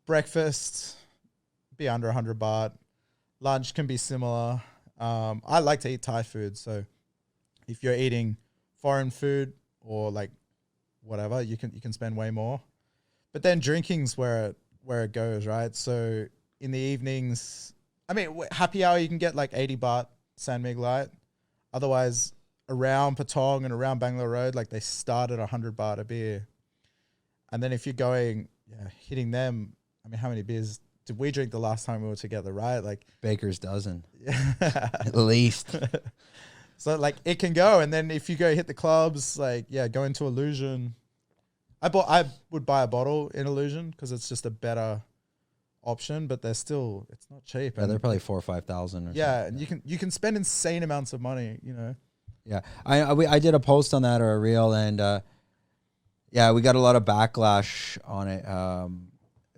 breakfast be under 100 baht. Lunch can be similar. I like to eat Thai food, so if you're eating foreign food or like whatever, you can spend way more. But then drinking's where it goes, right? So in the evenings, I mean, happy hour you can get like 80 baht San Mig Light. Otherwise, around Patong and around Bangalore Road, like they start at 100 baht a beer. And then if you're going, hitting them, I mean, how many beers did we drink the last time we were together, right? Like Baker's dozen, at least. So like it can go. And then if you go hit the clubs, like, go into Illusion. I would buy a bottle in Illusion because it's just a better option, but it's not cheap. Yeah, they're probably 4,000 or 5,000. Yeah, and you can spend insane amounts of money, Yeah, I did a post on that or a reel, and we got a lot of backlash on it.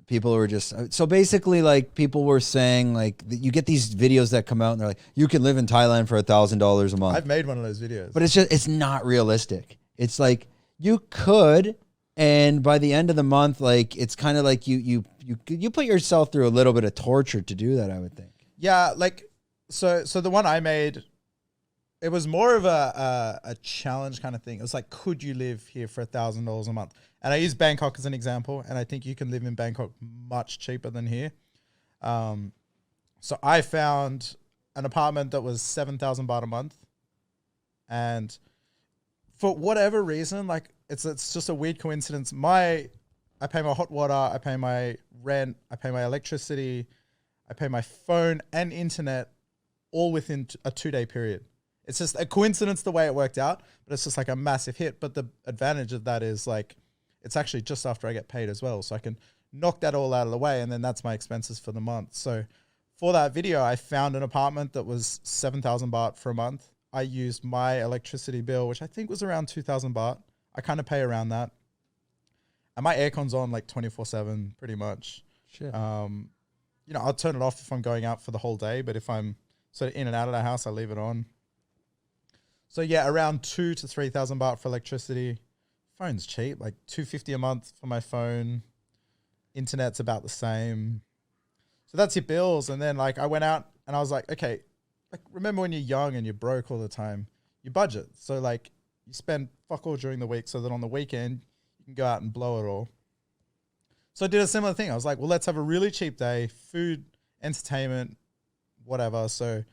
People were just so basically like people were saying like you get these videos that come out and they're like you can live in Thailand for $1,000 a month. I've made one of those videos, but it's not realistic. It's like you could. And by the end of the month, like it's kind of like you put yourself through a little bit of torture to do that, I would think. Yeah, like so the one I made, it was more of a challenge kind of thing. It was like, could you live here for $1,000 a month? And I use Bangkok as an example, and I think you can live in Bangkok much cheaper than here. So I found an apartment that was 7,000 baht a month, and for whatever reason, like it's just a weird coincidence. I pay my hot water, I pay my rent, I pay my electricity, I pay my phone and internet all within a 2-day period. It's just a coincidence the way it worked out, but it's just like a massive hit. But the advantage of that is like, it's actually just after I get paid as well. So I can knock that all out of the way, and then that's my expenses for the month. So for that video, I found an apartment that was 7,000 baht for a month. I used my electricity bill, which I think was around 2,000 baht. I kind of pay around that. And my aircon's on like 24/7 pretty much. Shit. I'll turn it off if I'm going out for the whole day, but if I'm sort of in and out of the house, I leave it on. So yeah, around 2,000 to 3,000 baht for electricity. Phone's cheap, like 250 a month for my phone. Internet's about the same. So that's your bills. And then like I went out and I was like, okay, like remember when you're young and you're broke all the time, you budget. So like you spend fuck all during the week so that on the weekend you can go out and blow it all. So I did a similar thing. I was like, well, let's have a really cheap day, food, entertainment, whatever. So,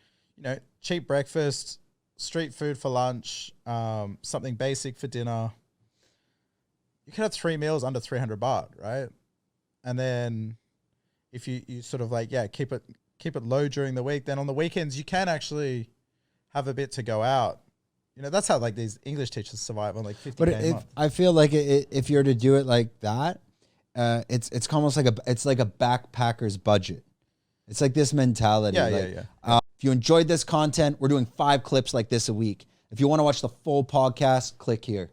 cheap breakfast, street food for lunch, something basic for dinner. You could have 3 meals under 300 baht, right? And then if you sort of like, keep it low during the week, then on the weekends you can actually have a bit to go out. That's how like these English teachers survive on like 50K a month. I feel like if you're to do it like that, it's almost like it's like a backpacker's budget. It's like this mentality. Yeah. If you enjoyed this content, we're doing 5 clips like this a week. If you want to watch the full podcast, click here.